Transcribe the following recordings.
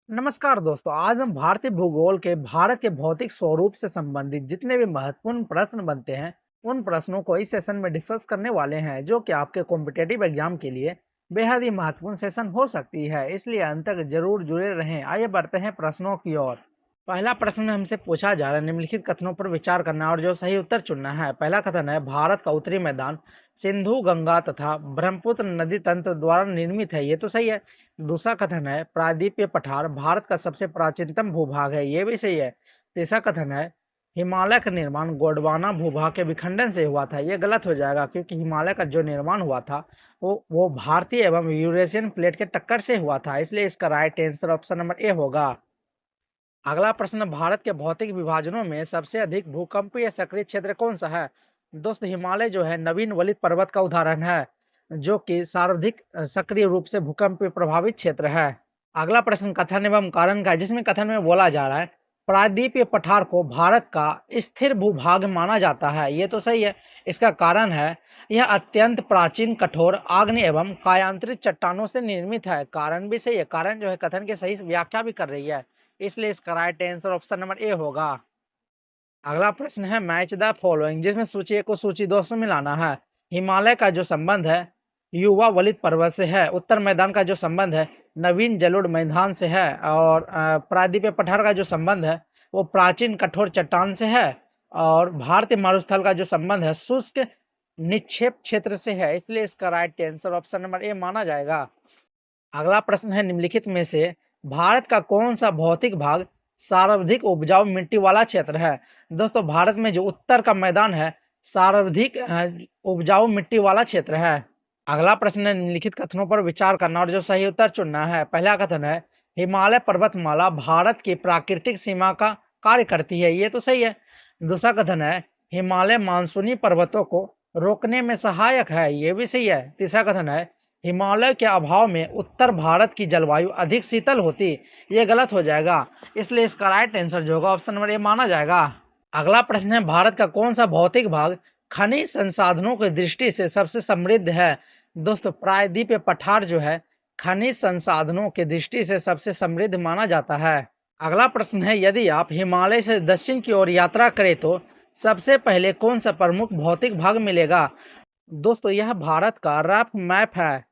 नमस्कार दोस्तों, आज हम भारतीय भूगोल के भारत के भौतिक स्वरूप से संबंधित जितने भी महत्वपूर्ण प्रश्न बनते हैं उन प्रश्नों को इस सेशन में डिस्कस करने वाले हैं, जो कि आपके कॉम्पिटेटिव एग्जाम के लिए बेहद ही महत्वपूर्ण सेशन हो सकती है। इसलिए अंत तक जरूर जुड़े रहें। आइए बढ़ते हैं प्रश्नों की ओर। पहला प्रश्न हमसे पूछा जा रहा है, निम्नलिखित कथनों पर विचार करना और जो सही उत्तर चुनना है। पहला कथन है, भारत का उत्तरी मैदान सिंधु, गंगा तथा ब्रह्मपुत्र नदी तंत्र द्वारा निर्मित है। ये तो सही है। दूसरा कथन है, प्रायद्वीपीय पठार भारत का सबसे प्राचीनतम भूभाग है। ये भी सही है। तीसरा कथन है, हिमालय का निर्माण गोंडवाना भूभाग के विखंडन से हुआ था। ये गलत हो जाएगा, क्योंकि हिमालय का जो निर्माण हुआ था वो भारतीय एवं यूरेशियन प्लेट के टक्कर से हुआ था। इसलिए इसका right answer option number A होगा। अगला प्रश्न, भारत के भौतिक विभाजनों में सबसे अधिक भूकंपीय सक्रिय क्षेत्र कौन सा है। दोस्तों, हिमालय जो है नवीन वलित पर्वत का उदाहरण है, जो कि सर्वाधिक सक्रिय रूप से भूकंप प्रभावित क्षेत्र है। अगला प्रश्न कथन एवं कारण का है, जिसमें कथन में बोला जा रहा है, प्रायद्वीपीय पठार को भारत का स्थिर भूभाग माना जाता है। ये तो सही है। इसका कारण है, यह अत्यंत प्राचीन कठोर आग्नेय एवं कायांतरित चट्टानों से निर्मित है। कारण भी सही है। कारण जो है कथन की सही व्याख्या भी कर रही है। इसलिए इसका right answer option number A होगा। अगला प्रश्न है, मैच द फॉलोइंग, जिसमें सूची 1 को सूची 2 से मिलाना है। हिमालय का जो संबंध है युवा वलित पर्वत से है। उत्तर मैदान का जो संबंध है नवीन जलोढ़ मैदान से है। और प्रायद्वीपीय पठार का जो संबंध है वो प्राचीन कठोर चट्टान से है। और भारतीय मरुस्थल का जो संबंध है शुष्क निक्षेप क्षेत्र से है। इसलिए इसका right answer option number A माना जाएगा। अगला प्रश्न है, निम्नलिखित में से भारत का कौन सा भौतिक भाग सर्वाधिक उपजाऊ मिट्टी वाला क्षेत्र है। दोस्तों, भारत में जो उत्तर का मैदान है सर्वाधिक उपजाऊ मिट्टी वाला क्षेत्र है। अगला प्रश्न है, निम्नलिखित कथनों पर विचार करना और जो सही उत्तर चुनना है। पहला कथन है, हिमालय पर्वतमाला भारत की प्राकृतिक सीमा का कार्य करती है। ये तो सही है। दूसरा कथन है, हिमालय मानसूनी पर्वतों को रोकने में सहायक है। ये भी सही है। तीसरा कथन है, हिमालय के अभाव में उत्तर भारत की जलवायु अधिक शीतल होती। ये गलत हो जाएगा। इसलिए इसका राइट आंसर जो होगा ऑप्शन नंबर ए माना जाएगा। अगला प्रश्न है, भारत का कौन सा भौतिक भाग खनिज संसाधनों की दृष्टि से सबसे समृद्ध है। दोस्तों, प्रायद्वीपीय पठार जो है खनिज संसाधनों की दृष्टि से सबसे समृद्ध माना जाता है। अगला प्रश्न है, यदि आप हिमालय से दक्षिण की ओर यात्रा करें तो सबसे पहले कौन सा प्रमुख भौतिक भाग मिलेगा। दोस्तों, यह भारत का रफ मैप है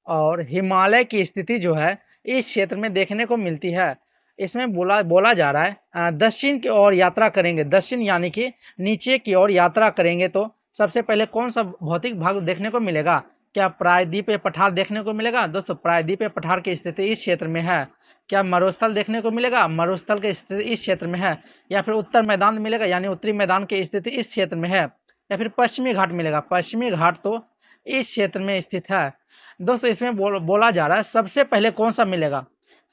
और हिमालय की स्थिति जो है इस क्षेत्र में देखने को मिलती है। इसमें बोला जा रहा है, दक्षिण की ओर यात्रा करेंगे, दक्षिण यानी कि नीचे की ओर यात्रा करेंगे तो सबसे पहले कौन सा भौतिक भाग देखने को मिलेगा। क्या प्रायद्वीपीय पठार देखने को मिलेगा। दोस्तों, प्रायद्वीपीय पठार की स्थिति इस क्षेत्र में है। क्या मरुस्थल देखने को मिलेगा। मरुस्थल की स्थिति इस क्षेत्र में है। या फिर उत्तर मैदान मिलेगा, यानी उत्तरी मैदान की स्थिति इस क्षेत्र में है। या फिर पश्चिमी घाट मिलेगा। पश्चिमी घाट तो इस क्षेत्र में स्थित है। दोस्तों, इसमें बोला जा रहा है सबसे पहले कौन सा मिलेगा।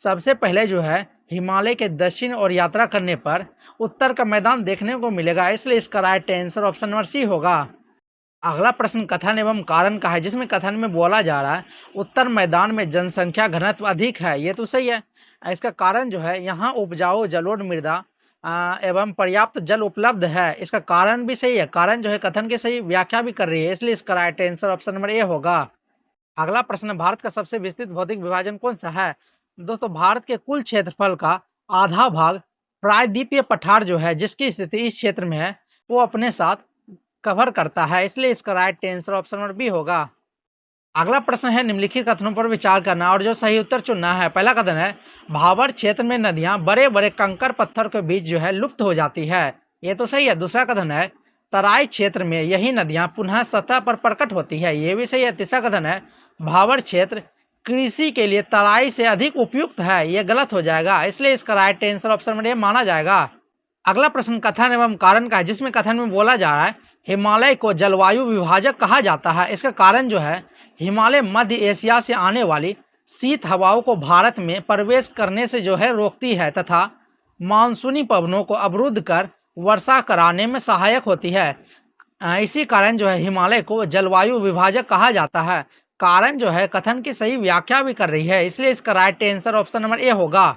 सबसे पहले जो है हिमालय के दक्षिण और यात्रा करने पर उत्तर का मैदान देखने को मिलेगा। इसलिए इसका right answer option number C होगा। अगला प्रश्न कथन एवं कारण का है, जिसमें कथन में बोला जा रहा है उत्तर मैदान में जनसंख्या घनत्व अधिक है। ये तो सही है। इसका कारण जो है यहाँ उपजाऊ जलोढ़ मृदा एवं पर्याप्त जल उपलब्ध है। इसका कारण भी सही है। कारण जो है कथन की सही व्याख्या भी कर रही है। इसलिए इसका right answer option number A होगा। अगला प्रश्न, भारत का सबसे विस्तृत भौतिक विभाजन कौन सा है। दोस्तों, भारत के कुल क्षेत्रफल का आधा भाग प्रायद्वीपीय पठार जो है जिसकी स्थिति इस क्षेत्र में है वो अपने साथ कवर करता है। इसलिए इसका right answer option number B होगा। अगला प्रश्न है, निम्नलिखित कथनों पर विचार करना और जो सही उत्तर चुनना है। पहला कथन है, भाबर क्षेत्र में नदियां बड़े बड़े कंकर पत्थर के बीच जो है लुप्त हो जाती है। ये तो सही है। दूसरा कथन है, तराई क्षेत्र में यही नदियां पुनः सतह पर प्रकट होती है। ये भी सही है। तीसरा कथन है, भाबर क्षेत्र कृषि के लिए तराई से अधिक उपयुक्त है। ये गलत हो जाएगा। इसलिए इसका right answer option number A माना जाएगा। अगला प्रश्न कथन एवं कारण का है, जिसमें कथन में बोला जा रहा है हिमालय को जलवायु विभाजक कहा जाता है। इसका कारण जो है हिमालय मध्य एशिया से आने वाली शीत हवाओं को भारत में प्रवेश करने से जो है रोकती है तथा मानसूनी पवनों को अवरुद्ध कर वर्षा कराने में सहायक होती है। इसी कारण जो है हिमालय को जलवायु विभाजक कहा जाता है। कारण जो है कथन की सही व्याख्या भी कर रही है। इसलिए इसका right answer option number A होगा।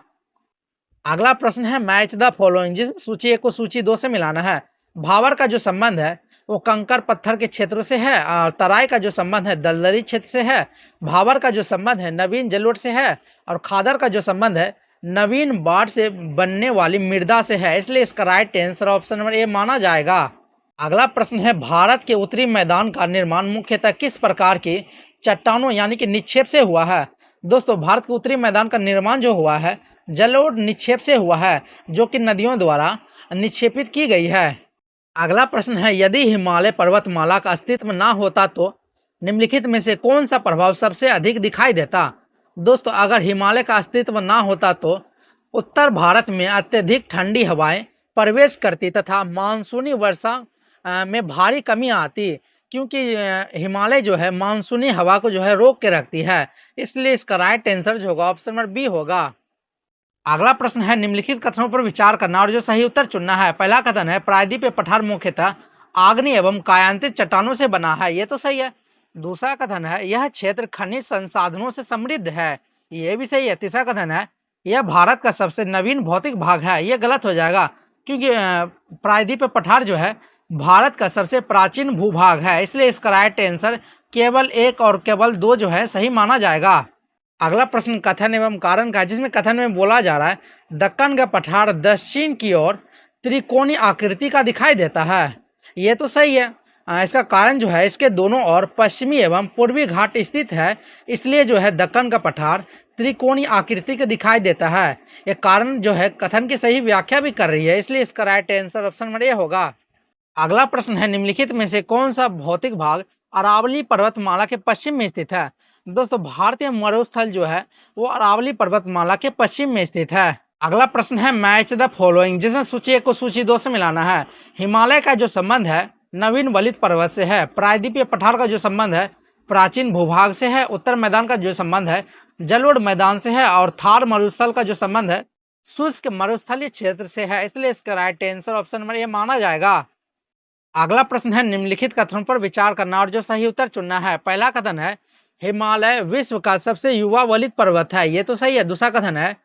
अगला प्रश्न है, मैच द फॉलोइंग, जिसमें सूची 1 को सूची 2 से मिलाना है। भावर का जो संबंध है वो कंकर पत्थर के क्षेत्र से है और तराई का जो संबंध है दलदली क्षेत्र से है। भावर का जो संबंध है नवीन जलोढ़ से है और खादर का जो संबंध है नवीन बाढ़ से बनने वाली मृदा से है, इसलिए इसका right answer option number A माना जाएगा। अगला प्रश्न है, भारत के उत्तरी मैदान का निर्माण मुख्यतः किस प्रकार की चट्टानों यानी कि निक्षेप से हुआ है? दोस्तों, भारत के उत्तरी मैदान का निर्माण जो हुआ है जलोढ़ निक्षेप से हुआ है, जो कि नदियों द्वारा निक्षेपित की गई है। अगला प्रश्न है, यदि हिमालय पर्वतमाला का अस्तित्व ना होता तो निम्नलिखित में से कौन सा प्रभाव सबसे अधिक दिखाई देता? दोस्तों, अगर हिमालय का अस्तित्व ना होता तो उत्तर भारत में अत्यधिक ठंडी हवाएं प्रवेश करती तथा मानसूनी वर्षा में भारी कमी आती, क्योंकि हिमालय जो है मानसूनी हवा को जो है रोक के रखती है। इसलिए इसका राइट आंसर जो होगा ऑप्शन नंबर बी होगा। अगला प्रश्न है, निम्नलिखित कथनों पर विचार करना और जो सही उत्तर चुनना है। पहला कथन है, प्रायद्वीपीय पठार मुख्यतः आग्नेय एवं कायांतित चट्टानों से बना है, ये तो सही है। दूसरा कथन है, यह क्षेत्र खनिज संसाधनों से समृद्ध है, ये भी सही है। तीसरा कथन है, यह भारत का सबसे नवीन भौतिक भाग है, ये गलत हो जाएगा, क्योंकि प्रायद्वीपीय पठार जो है भारत का सबसे प्राचीन भूभाग है, इसलिए इसका राइट आंसर केवल एक और केवल दो जो है सही माना जाएगा। अगला प्रश्न कथन एवं कारण का है, जिसमें कथन में बोला जा रहा है, दक्कन का पठार दक्षिण की ओर त्रिकोणीय आकृति का दिखाई देता है, ये तो सही है। इसका कारण जो है, इसके दोनों ओर पश्चिमी एवं पूर्वी घाट स्थित है, इसलिए जो है दक्कन का पठार त्रिकोणीय आकृति का दिखाई देता है। ये कारण जो है कथन की सही व्याख्या भी कर रही है, इसलिए इसका right answer option number A होगा। अगला प्रश्न है, निम्नलिखित में से कौन सा भौतिक भाग अरावली पर्वतमाला के पश्चिम में स्थित है? दोस्तों, भारतीय मरुस्थल जो है वो अरावली पर्वतमाला के पश्चिम में स्थित है। अगला प्रश्न है, मैच द फॉलोइंग, जिसमें सूची 1 को सूची 2 से मिलाना है। हिमालय का जो संबंध है नवीन वलित पर्वत से है, प्रायद्वीपीय पठार का जो संबंध है प्राचीन भूभाग से है, उत्तर मैदान का जो संबंध है जलोढ़ मैदान से है, और थार मरुस्थल का जो संबंध है शुष्क मरुस्थलीय क्षेत्र से है, इसलिए इसका right answer option number A माना जाएगा। अगला प्रश्न है, निम्नलिखित कथनों पर विचार करना और जो सही उत्तर चुनना है। पहला कथन है, हिमालय विश्व का सबसे युवा वलित पर्वत है, ये तो सही है। दूसरा कथन है,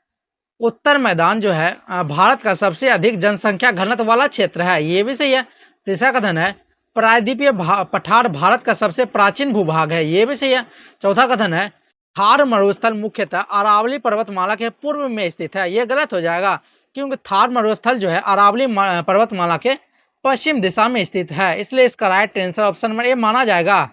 उत्तर मैदान जो है भारत का सबसे अधिक जनसंख्या घनत्व वाला क्षेत्र है, ये भी सही है। तीसरा कथन है, प्रायद्वीपीय पठार भारत का सबसे प्राचीन भूभाग है, ये भी सही है। चौथा कथन है, थार मरुस्थल मुख्यतः अरावली पर्वतमाला के पूर्व में स्थित है, ये गलत हो जाएगा, क्योंकि थार मरुस्थल जो है अरावली पर्वतमाला के पश्चिम दिशा में स्थित है, इसलिए इसका right answer option number A माना जाएगा।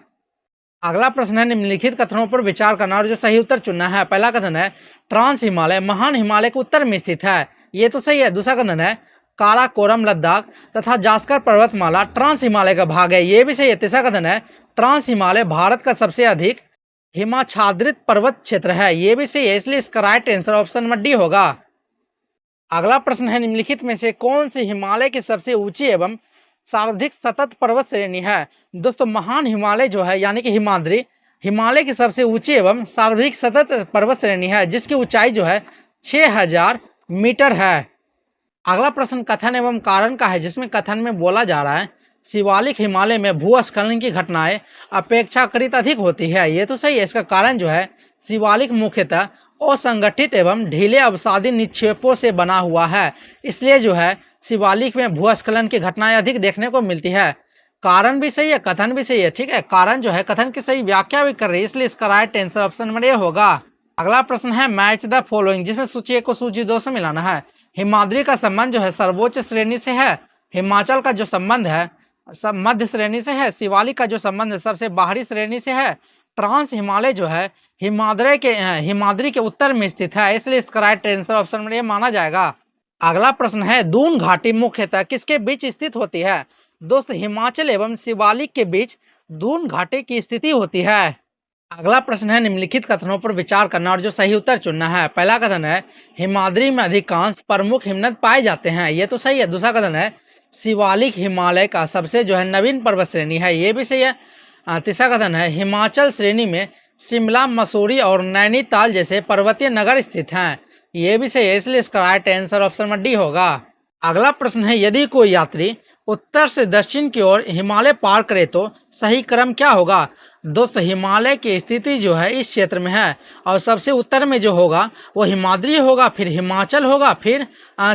अगला प्रश्न है, निम्नलिखित कथनों पर विचार करना और जो सही उत्तर चुनना है। पहला कथन है, ट्रांस हिमालय महान हिमालय के उत्तर में स्थित है, ये तो सही है। दूसरा कथन है, काराकोरम लद्दाख तथा जास्कर पर्वतमाला ट्रांस हिमालय का भाग है, ये भी सही है। तीसरा कथन है, ट्रांस हिमालय भारत का सबसे अधिक हिमाच्छादित पर्वत क्षेत्र है, ये भी सही है, इसलिए इसका right answer option number D होगा। अगला प्रश्न है, निम्नलिखित में से कौन सी हिमालय की सबसे ऊंची एवं सर्वाधिक सतत पर्वत श्रेणी है? दोस्तों, महान हिमालय जो है यानी कि हिमाद्री हिमालय की सबसे ऊंची एवं सर्वाधिक सतत पर्वत श्रेणी है, जिसकी ऊंचाई जो है 6000 मीटर है। अगला प्रश्न कथन एवं कारण का है, जिसमें कथन में बोला जा रहा है, शिवालिक हिमालय में भूस्खलन की घटनाएं अपेक्षाकृत अधिक होती है, ये तो सही है। इसका कारण जो है, शिवालिक मुख्यतः असंगठित एवं ढीले अवसादी निक्षेपों से बना हुआ है, इसलिए जो है शिवालिक में भूस्खलन की घटनाएं अधिक देखने को मिलती है। कारण भी सही है, कथन भी सही है, ठीक है। कारण जो है कथन की सही व्याख्या भी कर रही है, इसलिए इसका right answer option number A होगा। अगला प्रश्न है, मैच द फॉलोइंग, जिसमें सूची 1 को सूची 2 से मिलाना है। हिमाद्री का संबंध जो है सर्वोच्च श्रेणी से है, हिमाचल का जो संबंध है सब मध्य श्रेणी से है, शिवालिक का जो संबंध है सबसे बाहरी श्रेणी से है, ट्रांस हिमालय जो है हिमाद्री के उत्तर में स्थित है, इसलिए इसका right answer option number A माना जाएगा। अगला प्रश्न है, दून घाटी मुख्यतः किसके बीच स्थित होती है? दोस्त, हिमाचल एवं शिवालिक के बीच दून घाटी की स्थिति होती है। अगला प्रश्न है, निम्नलिखित कथनों पर विचार करना और जो सही उत्तर चुनना है। पहला कथन है, हिमाद्री में अधिकांश प्रमुख हिमनद पाए जाते हैं, ये तो सही है। दूसरा कथन है, शिवालिक हिमालय का सबसे जो है नवीन पर्वत श्रेणी है, ये भी सही है। तीसरा कथन है, हिमाचल श्रेणी में शिमला, मसूरी और नैनीताल जैसे पर्वतीय नगर स्थित हैं, ये भी सही है, इसलिए इसका right answer option number D होगा। अगला प्रश्न है, यदि कोई यात्री उत्तर से दक्षिण की ओर हिमालय पार करे तो सही क्रम क्या होगा? दोस्तों, हिमालय की स्थिति जो है इस क्षेत्र में है, और सबसे उत्तर में जो होगा वो हिमाद्री होगा, फिर हिमाचल होगा, फिर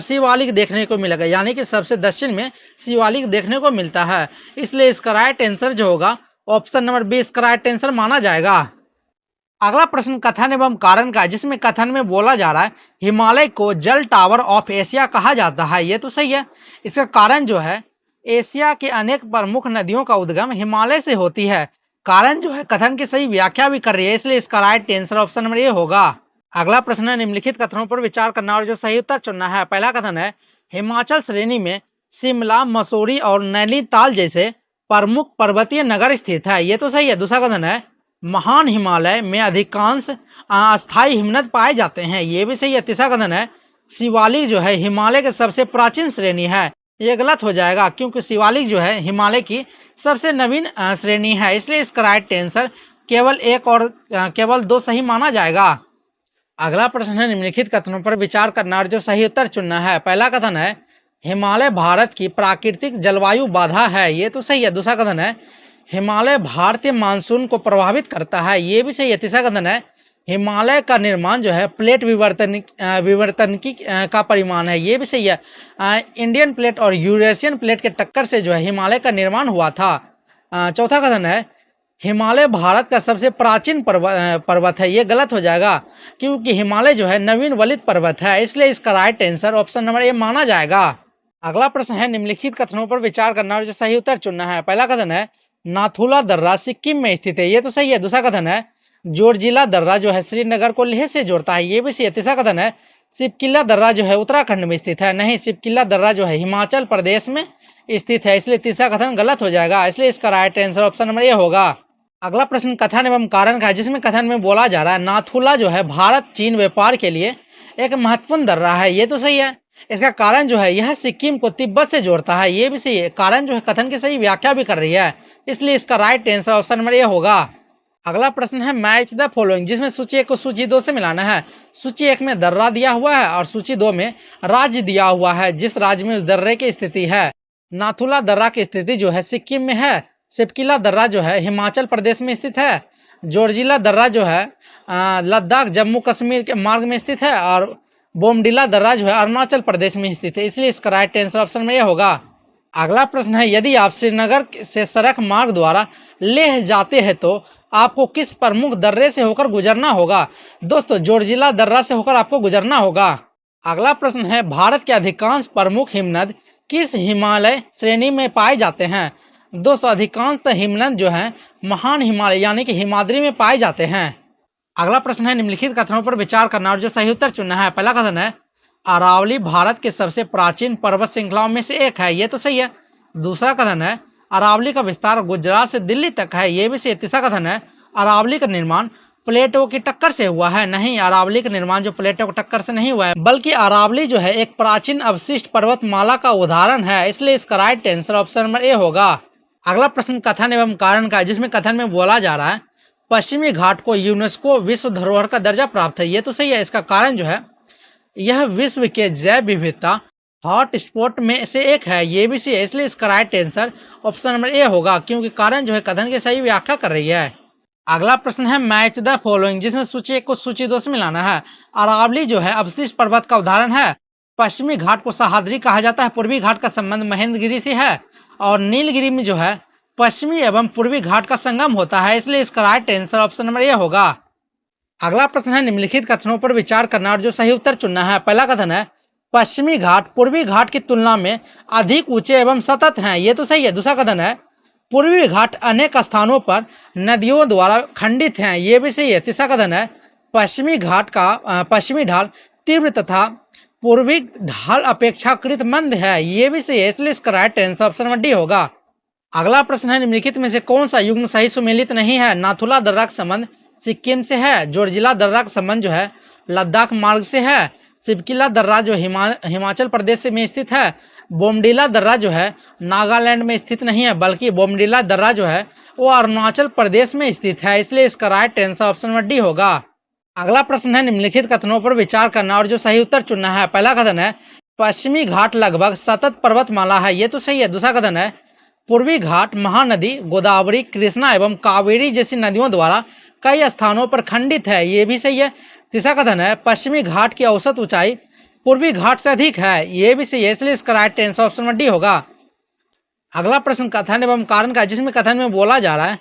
शिवालिक देखने को मिलेगा, यानी कि सबसे दक्षिण में शिवालिक देखने को मिलता है, इसलिए इसका राइट आंसर जो होगा ऑप्शन नंबर बी इसका राइट आंसर माना जाएगा। अगला प्रश्न कथन एवं कारण का है, जिसमें कथन में बोला जा रहा है हिमालय को जल टावर ऑफ एशिया कहा जाता है। ये तो सही है। इसका कारण जो है एशिया के अनेक प्रमुख नदियों का उद्गम हिमालय से होती है। कारण जो है कथन की सही व्याख्या भी कर रही है, इसलिए इसका right answer option number A होगा। अगला प्रश्न है निम्नलिखित कथनों पर विचार करना और जो सही उत्तर चुनना है। पहला कथन है हिमाचल श्रेणी में शिमला, मसूरी और नैनीताल जैसे प्रमुख पर्वतीय नगर स्थित है। ये तो सही है। दूसरा कथन है महान हिमालय में अधिकांश अस्थायी हिमनद पाए जाते हैं। ये भी सही है। तीसरा कथन है शिवालिक जो है हिमालय के सबसे प्राचीन श्रेणी है। ये गलत हो जाएगा क्योंकि शिवालिक जो है हिमालय की सबसे नवीन श्रेणी है, इसलिए इसका राइट आंसर केवल एक और केवल दो सही माना जाएगा। अगला प्रश्न है निम्नलिखित कथनों पर विचार करना और जो सही उत्तर चुनना है। पहला कथन है हिमालय भारत की प्राकृतिक जलवायु बाधा है। ये तो सही है। दूसरा कथन है हिमालय भारतीय मानसून को प्रभावित करता है। ये भी सही है। तीसरा कथन है हिमालय का निर्माण जो है प्लेट विवर्तनिकी का परिमाण है। ये भी सही है। इंडियन प्लेट और यूरेशियन प्लेट के टक्कर से जो है हिमालय का निर्माण हुआ था। चौथा कथन है हिमालय भारत का सबसे प्राचीन पर्वत है। ये गलत हो जाएगा क्योंकि हिमालय जो है नवीन वलित पर्वत है, इसलिए इसका right answer option number A माना जाएगा। अगला प्रश्न है निम्नलिखित कथनों पर विचार करना और जो सही उत्तर चुनना है। पहला कथन है नाथुला दर्रा सिक्किम में स्थित है। ये तो सही है। दूसरा कथन है जोरजिला दर्रा जो है श्रीनगर को लेह से जोड़ता है। ये भी सही है। तीसरा कथन है शिवकिला दर्रा जो है उत्तराखंड में स्थित है। नहीं, शिवकिला दर्रा जो है हिमाचल प्रदेश में स्थित है, इसलिए तीसरा कथन गलत हो जाएगा, इसलिए इसका right answer option number A होगा। अगला प्रश्न कथन एवं कारण का है, जिसमें कथन में बोला जा रहा है नाथुला जो है भारत चीन व्यापार के लिए एक महत्वपूर्ण दर्रा है। ये तो सही है। इसका कारण जो है यह सिक्किम को तिब्बत से जोड़ता है। ये भी सही है। कारण जो है कथन की सही व्याख्या भी कर रही है, इसलिए इसका right answer option number A होगा। अगला प्रश्न है मैच द फॉलोइंग, जिसमें सूची 1 को सूची 2 से मिलाना है। सूची 1 में दर्रा दिया हुआ है और सूची 2 में राज्य दिया हुआ है जिस राज्य में उस दर्रे की स्थिति है। नाथुला दर्रा की स्थिति जो है सिक्किम में है। शिवकिला दर्रा जो है हिमाचल प्रदेश में स्थित है। जोरजिला दर्रा जो है लद्दाख जम्मू कश्मीर के मार्ग में स्थित है और बोमडिला दर्रा जो है अरुणाचल प्रदेश में स्थित है, इसलिए इसका राइट आंसर ऑप्शन में यह होगा। अगला प्रश्न है यदि आप श्रीनगर से सड़क मार्ग द्वारा लेह जाते हैं तो आपको किस प्रमुख दर्रे से होकर गुजरना होगा। दोस्तों जोरजिला दर्रा से होकर आपको गुजरना होगा। अगला प्रश्न है भारत के अधिकांश प्रमुख हिमनद किस हिमालय श्रेणी में पाए जाते हैं। दोस्तों अधिकांश हिमनद जो है महान हिमालय यानी कि हिमाद्री में पाए जाते हैं। अगला प्रश्न है निम्नलिखित कथनों पर विचार करना और जो सही उत्तर चुनना है। पहला कथन है अरावली भारत के सबसे प्राचीन पर्वत श्रृंखलाओं में से एक है। ये तो सही है। दूसरा कथन है अरावली का विस्तार गुजरात से दिल्ली तक है। ये भी सही। तीसरा कथन है अरावली का निर्माण प्लेटों की टक्कर से हुआ है। नहीं, अरावली का निर्माण जो प्लेटों की टक्कर से नहीं हुआ है, बल्कि अरावली जो है एक प्राचीन अवशिष्ट पर्वतमाला का उदाहरण है, इसलिए इसका right answer option number A होगा। अगला प्रश्न कथन एवं कारण का है, जिसमें कथन में बोला जा रहा है पश्चिमी घाट को यूनेस्को विश्व धरोहर का दर्जा प्राप्त है। ये तो सही है। इसका कारण जो है यह विश्व के जैव विविधता हॉट स्पॉट में से एक है। ये भी सही है, इसलिए इसका right answer option number A होगा क्योंकि कारण जो है कथन की सही व्याख्या कर रही है। अगला प्रश्न है मैच द फॉलोइंग, जिसमें सूची 1 को सूची 2 से मिलाना है। अरावली जो है अवशिष्ट पर्वत का उदाहरण है। पश्चिमी घाट को सह्याद्री कहा जाता है। पूर्वी घाट का संबंध महेंद्रगिरी से है और नीलगिरी में जो है पश्चिमी एवं पूर्वी घाट का संगम होता है, इसलिए इसका right answer option number A होगा। अगला प्रश्न है निम्नलिखित कथनों पर विचार करना और जो सही उत्तर चुनना है। पहला कथन है पश्चिमी घाट पूर्वी घाट की तुलना में अधिक ऊंचे एवं सतत हैं। ये तो सही है। दूसरा कथन है पूर्वी घाट अनेक स्थानों पर नदियों द्वारा खंडित हैं। ये भी सही है। तीसरा कथन है पश्चिमी घाट का पश्चिमी ढाल तीव्र तथा पूर्वी ढाल अपेक्षाकृत मंद है। ये भी सही है, इसलिए इसका right answer option number D होगा। अगला प्रश्न है निम्नलिखित में से कौन सा युग्म सही सुमेलित नहीं है। नाथुला दर्रा का संबंध सिक्किम से है। जोरजिला दर्रा का संबंध जो है लद्दाख मार्ग से है। शिवकिला दर्रा जो हिमाचल प्रदेश में स्थित है। बोमडिला दर्रा जो है नागालैंड में स्थित नहीं है, बल्कि बोमडिला दर्रा जो है वो अरुणाचल प्रदेश में स्थित है, इसलिए इसका right answer option number D होगा। अगला प्रश्न है निम्नलिखित कथनों पर विचार करना और जो सही उत्तर चुनना है। पहला कथन है पश्चिमी घाट लगभग सतत पर्वतमाला है। ये तो सही है। दूसरा कथन है पूर्वी घाट महानदी गोदावरी, कृष्णा एवं कावेरी जैसी नदियों द्वारा कई स्थानों पर खंडित है। ये भी सही है। तीसरा कथन है पश्चिमी घाट की औसत ऊंचाई पूर्वी घाट से अधिक है। ये भी सही है, इसलिए इसका right answer option number D होगा। अगला प्रश्न कथन एवं कारण का, जिसमें कथन में बोला जा रहा है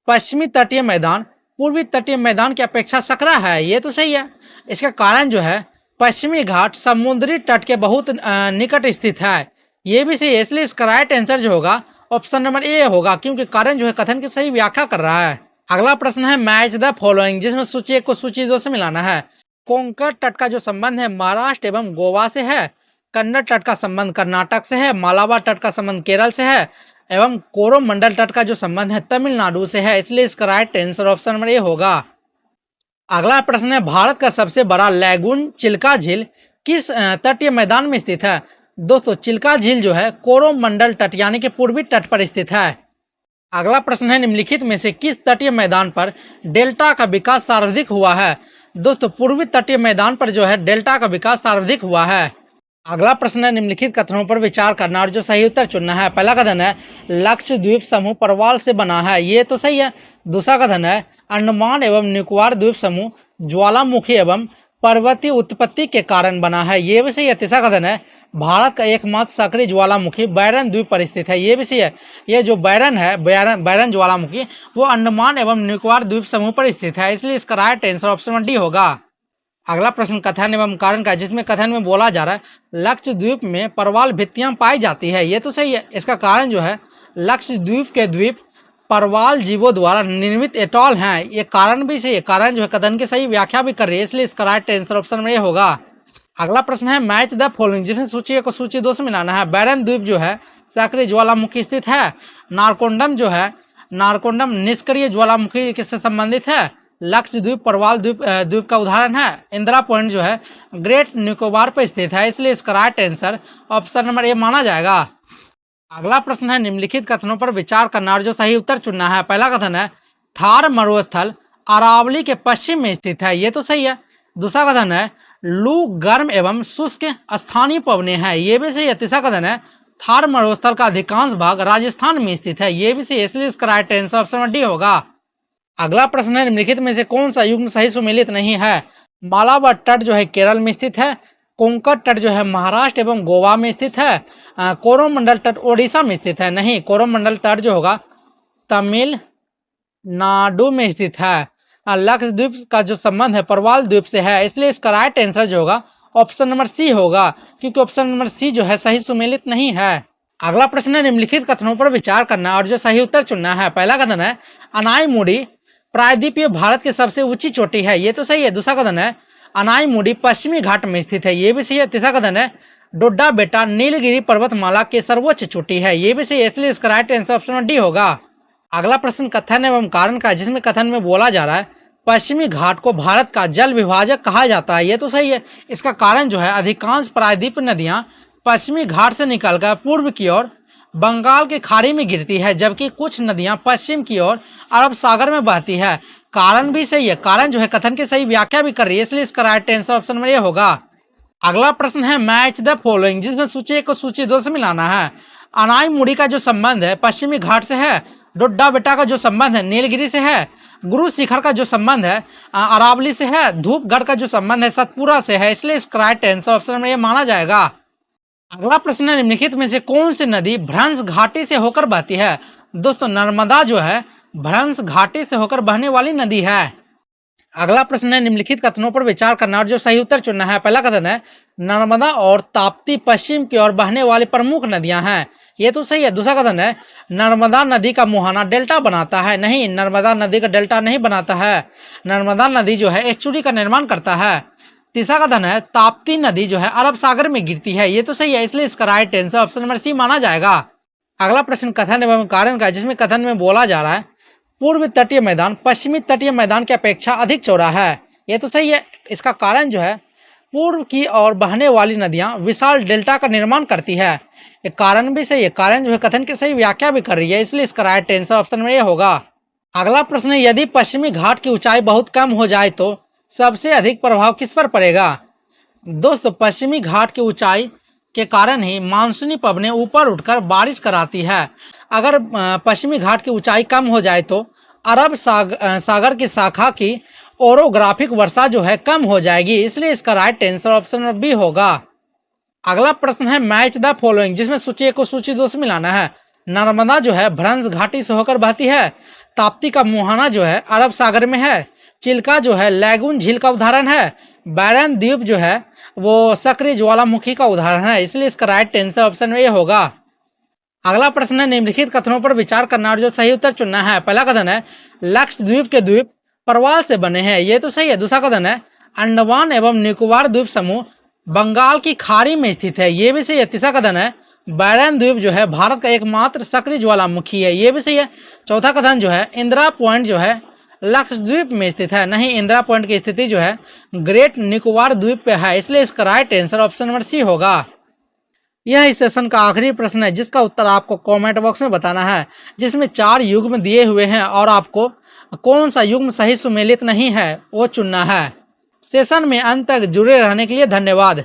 पश्चिमी तटीय मैदान पूर्वी तटीय मैदान की अपेक्षा सकरा है, ये तो सही है। इसका कारण जो है पश्चिमी घाट समुद्री तट के बहुत निकट स्थित है, ये भी सही है। इसलिए इसका राइट आंसर जो होगा ऑप्शन नंबर ए होगा, क्योंकि कारण जो है कथन की सही व्याख्या कर रहा है। अगला प्रश्न है मैच द फॉलोइंग, जिसमें सूची 1 को सूची 2 से मिलाना है। कोंकण तट का जो संबंध है महाराष्ट्र एवं गोवा से है, कन्नड़ तट का संबंध कर्नाटक से है, मालाबार तट का संबंध केरल से है एवं कोरोमंडल तट का जो संबंध है तमिलनाडु से है। इसलिए इसका right answer option number A होगा। अगला प्रश्न है भारत का सबसे बड़ा लैगून चिल्का झील किस तटीय मैदान में स्थित है। दोस्तों चिल्का झील जो है कोरोमंडल तट यानी कि पूर्वी तट पर स्थित है। अगला प्रश्न है निम्नलिखित में से किस तटीय मैदान पर डेल्टा का विकास सर्वाधिक हुआ है। दोस्तों पूर्वी तटीय मैदान पर जो है डेल्टा का विकास सर्वाधिक हुआ है। अगला प्रश्न है निम्नलिखित कथनों पर विचार करना और जो सही उत्तर चुनना है। पहला कथन है लक्षद्वीप समूह परवाल से बना है, ये तो सही है। दूसरा कथन है अंडमान एवं निकोबार द्वीप समूह ज्वालामुखी एवं पर्वतीय उत्पत्ति के कारण बना है, ये भी सही है। तीसरा कथन है भारत का एकमात्र सक्रिय ज्वालामुखी बैरन द्वीप पर स्थित है, ये भी सही है। ये जो बैरन है बैरन ज्वालामुखी वो अंडमान एवं निकोबार द्वीप समूह पर स्थित है, इसलिए इसका राइट आंसर ऑप्शन डी होगा। अगला प्रश्न कथन एवं कारण का, जिसमें कथन में बोला जा रहा है लक्षद्वीप में परवाल भित्तियां पाई जाती है, ये तो सही है। इसका कारण जो है लक्षद्वीप के द्वीप परवाल जीवों द्वारा निर्मित एटॉल हैं, ये कारण भी सही है। कारण जो है कथन की सही व्याख्या भी कर रही है, इसलिए इसका राइट आंसर ऑप्शन में ये होगा। अगला प्रश्न है मैच द फॉलोइंग, जिसमें सूची 1 को सूची 2 से मिलाना है। बैरन द्वीप जो है सक्रिय ज्वालामुखी स्थित है। नारकोंडम जो है नारकोंडम निष्क्रिय ज्वालामुखी किससे संबंधित है। लक्षद्वीप परवाल द्वीप का उदाहरण है। इंदिरा पॉइंट जो है ग्रेट निकोबार पर स्थित है, इसलिए इसका right answer option number A माना जाएगा। अगला प्रश्न है निम्नलिखित कथनों पर विचार करना और जो सही उत्तर चुनना है। पहला कथन है थार मरुस्थल अरावली के पश्चिम में स्थित है, ये तो सही है। दूसरा कथन है लू गर्म एवं शुष्क स्थानीय पवने हैं, ये भी सही है। तीसरा कथन है थार मरुस्थल का अधिकांश भाग राजस्थान में स्थित है, ये भी सही है, इसलिए इसका राइट आंसर ऑप्शन डी होगा। अगला प्रश्न है निम्नलिखित में से कौन सा युग्म सही सुमेलित नहीं है। मालाबार तट जो है केरल में स्थित है। कोंकण तट जो है महाराष्ट्र एवं गोवा में स्थित है। कोरोमंडल तट ओडिशा में स्थित है, नहीं, कोरोमंडल तट जो होगा तमिलनाडु में स्थित है। लक्षद्वीप का जो संबंध है परवाल द्वीप से है, इसलिए इसका राइट आंसर जो होगा ऑप्शन नंबर सी होगा, क्योंकि ऑप्शन नंबर सी जो है सही सुमेलित नहीं है। अगला प्रश्न है निम्नलिखित कथनों पर विचार करना और जो सही उत्तर चुनना है। पहला कथन है अनाईमुड़ी प्रायद्वीपीय भारत की सबसे ऊंची चोटी है, ये तो सही है। दूसरा कथन है अनाईमुड़ी पश्चिमी घाट में स्थित है, ये भी सही है। तीसरा कथन है डोडा बेटा नीलगिरी पर्वतमाला की सर्वोच्च चोटी है, ये भी सही है, इसलिए इसका राइट आंसर ऑप्शन डी होगा। अगला प्रश्न कथन एवं कारण का, जिसमें कथन में बोला जा रहा है पश्चिमी घाट को भारत का जल विभाजक कहा जाता है, ये तो सही है। इसका कारण जो है अधिकांश प्रायद्वीप नदियां पश्चिमी घाट से निकलकर पूर्व की ओर बंगाल की खाड़ी में गिरती है, जबकि कुछ नदियां पश्चिम की ओर अरब सागर में बहती है। कारण भी सही है, कारण जो है कथन की सही व्याख्या भी कर रही है, इसलिए इसका राइट आंसर ऑप्शन में ये होगा। अगला प्रश्न है मैच द फॉलोइंग, जिसमें सूची 1 को सूची 2 से मिलाना है। अनाईमुड़ी का जो संबंध है पश्चिमी घाट से है। डोडा बेटा का जो संबंध है नीलगिरी से है। गुरु शिखर का जो संबंध है अरावली से है। धूपगढ़ का जो संबंध है सतपुरा से है, इसलिए इसका राइट आंसर ऑप्शन में ये माना जाएगा। अगला प्रश्न है निम्नलिखित में से कौन सी नदी भ्रंश घाटी से होकर बहती है। दोस्तों नर्मदा जो है भ्रंश घाटी से होकर बहने वाली नदी है। अगला प्रश्न है निम्नलिखित कथनों पर विचार करना और जो सही उत्तर चुनना है। पहला कथन है नर्मदा और ताप्ती पश्चिम की ओर बहने वाली प्रमुख नदियां हैं, ये तो सही है। दूसरा कथन है नर्मदा नदी का मुहाना डेल्टा बनाता है, नहीं, नर्मदा नदी का डेल्टा नहीं बनाता है। नर्मदा नदी जो है एस्चुरी का निर्माण करता है। तीसरा कथन है ताप्ती नदी जो है अरब सागर में गिरती है, ये तो सही है, इसलिए इसका right answer option number C माना जाएगा। अगला प्रश्न कथन एवं कारण का, जिसमें कथन में बोला जा रहा है पूर्व तटीय मैदान पश्चिमी तटीय मैदान की अपेक्षा अधिक चौड़ा है, ये तो सही है। इसका कारण जो है पूर्व की ओर बहने वाली नदियां विशाल डेल्टा का निर्माण करती है, ये कारण भी सही है। कारण जो है कथन की सही व्याख्या भी कर रही है, इसलिए इसका राइट आंसर ऑप्शन में ये होगा। अगला प्रश्न है यदि पश्चिमी घाट की ऊंचाई बहुत कम हो जाए तो सबसे अधिक प्रभाव किस पर पड़ेगा। दोस्तों पश्चिमी घाट की ऊंचाई के कारण ही मानसूनी पवनें ऊपर उठकर बारिश कराती है। अगर पश्चिमी घाट की ऊंचाई कम हो जाए तो अरब सागर की शाखा की ओरोग्राफिक वर्षा जो है कम हो जाएगी, इसलिए इसका राइट आंसर ऑप्शन बी होगा। अगला प्रश्न है मैच द फॉलोइंग, जिसमें सूची 1 को सूची 2 से मिलाना है। नर्मदा जो है भ्रंश घाटी से होकर बहती है। ताप्ती का मुहाना जो है अरब सागर में है। चिल्का जो है लैगून झील का उदाहरण है। बैरन द्वीप जो है वो सक्रिय ज्वालामुखी का उदाहरण है, इसलिए इसका राइट आंसर ऑप्शन में ये होगा। अगला प्रश्न है, निम्नलिखित कथनों पर विचार करना और जो सही उत्तर चुनना है। पहला कथन है, लक्षद्वीप के द्वीप परवाल से बने हैं, ये तो सही है। दूसरा कथन है, अंडमान एवं निकोबार द्वीप समूह बंगाल की खाड़ी में स्थित है, ये भी सही है। तीसरा कथन है, बैरन द्वीप जो है भारत का एकमात्र सक्रिय ज्वालामुखी है, ये भी सही है। चौथा कथन जो है, इंदिरा पॉइंट जो है लक्षद्वीप में स्थित है, नहीं, इंदिरा पॉइंट की स्थिति जो है ग्रेट निकोबार द्वीप पे है, इसलिए इसका right answer option number C होगा। यह इस सेशन का आखिरी प्रश्न है जिसका उत्तर आपको कमेंट बॉक्स में बताना है, जिसमें 4 युग्म दिए हुए हैं और आपको कौन सा युग्म सही सुमेलित नहीं है वो चुनना है। सेशन में अंत तक जुड़े रहने के लिए धन्यवाद।